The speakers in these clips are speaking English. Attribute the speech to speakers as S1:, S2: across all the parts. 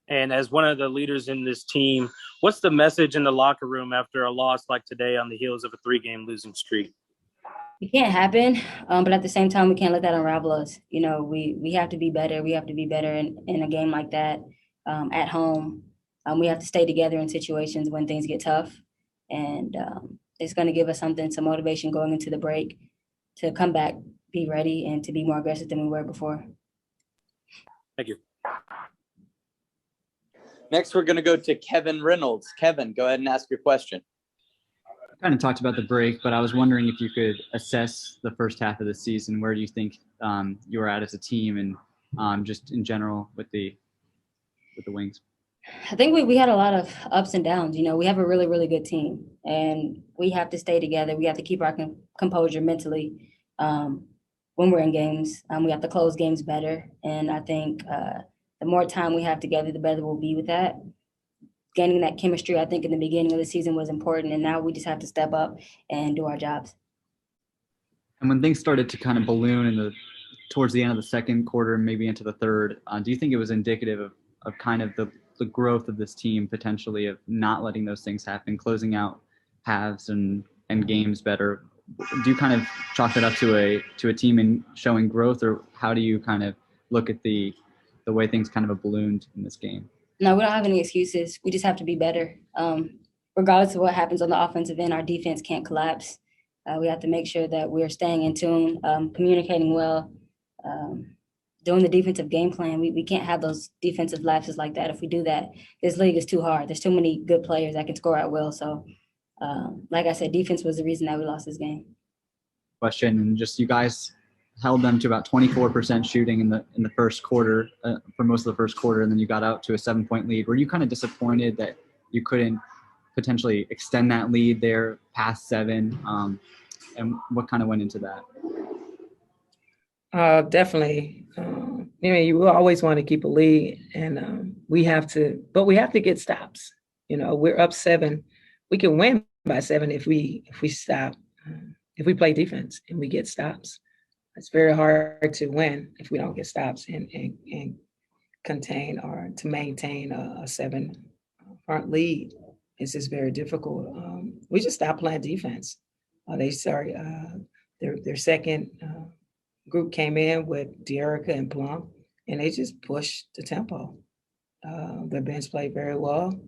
S1: And as one of the leaders in this team, what's the message in the locker room after a loss like today on the heels of a 3-game losing streak?
S2: It can't happen, but at the same time, we can't let that unravel us. We have to be better. We have to be better in a game like that at home. We have to stay together in situations when things get tough, and it's going to give us some motivation going into the break to come back, be ready, and to be more aggressive than we were before.
S1: Thank you.
S3: Next, we're going to go to Kevin Reynolds. Kevin, go ahead and ask your question.
S4: Kind of talked about the break, but I was wondering if you could assess the first half of the season. Where do you think you were at as a team, and just in general with the Wings?
S2: I think we had a lot of ups and downs. We have a really, really good team, and we have to stay together. We have to keep our composure mentally when we're in games. We have to close games better, and I think the more time we have together, the better we'll be with that. Gaining that chemistry, I think, in the beginning of the season was important, and now we just have to step up and do our jobs.
S4: And when things started to kind of balloon towards the end of the second quarter and maybe into the third, do you think it was indicative of kind of the growth of this team, potentially, of not letting those things happen, closing out halves and games better? Do you kind of chalk that up to a team in showing growth, or how do you kind of look at the way things kind of ballooned in this game?
S2: No, we don't have any excuses. We just have to be better. Regardless of what happens on the offensive end, our defense can't collapse. We have to make sure that we're staying in tune, communicating well, doing the defensive game plan. We can't have those defensive lapses like that. If we do that, this league is too hard. There's too many good players that can score at will. So, like I said, defense was the reason that we lost this game.
S4: Question, and just you guys held them to about 24% shooting in the first quarter for most of the first quarter, and then you got out to a 7-point lead. Were you kind of disappointed that you couldn't potentially extend that lead there past 7? And what kind of went into
S5: that? Definitely. You always want to keep a lead, and we have to get stops. We're up 7. We can win by 7 if we stop, if we play defense and we get stops. It's very hard to win if we don't get stops and contain or to maintain a 7-front lead. It's just very difficult. We just stopped playing defense. Their second group came in with De'Erica and Plum, and they just pushed the tempo. The bench played very well,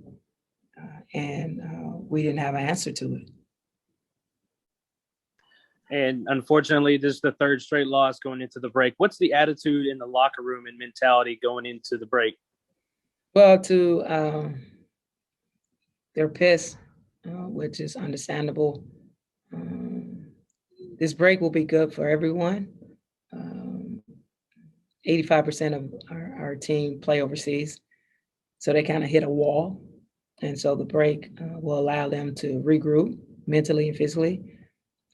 S5: and we didn't have an answer to it.
S1: And unfortunately, this is the third straight loss going into the break. What's the attitude in the locker room and mentality going into the break?
S5: Well, they're pissed, which is understandable. This break will be good for everyone. 85% of our team play overseas, so they kind of hit a wall. And so the break will allow them to regroup mentally and physically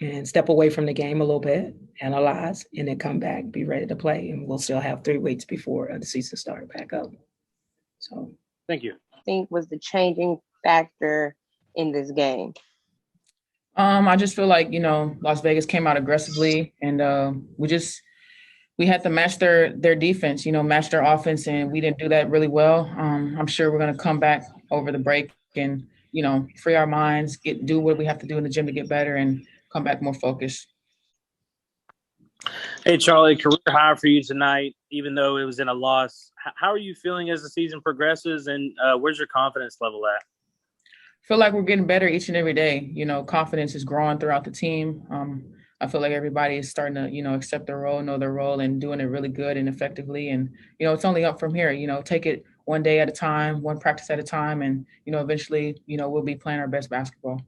S5: and step away from the game a little bit, analyze, and then come back, be ready to play. And we'll still have 3 weeks before the season starts back up. So,
S1: thank you.
S6: I think was the changing factor in this game.
S7: I just feel like, Las Vegas came out aggressively, and we had to match their defense, match their offense, and we didn't do that really well. I'm sure we're going to come back over the break and, free our minds, do what we have to do in the gym to get better and come back more focused.
S1: Hey, Charli, career high for you tonight, even though it was in a loss. How are you feeling as the season progresses, and where's your confidence level at?
S7: I feel like we're getting better each and every day. Confidence is growing throughout the team. I feel like everybody is starting to, accept their role, know their role, and doing it really good and effectively. And, it's only up from here. Take it one day at a time, one practice at a time, and, eventually, we'll be playing our best basketball.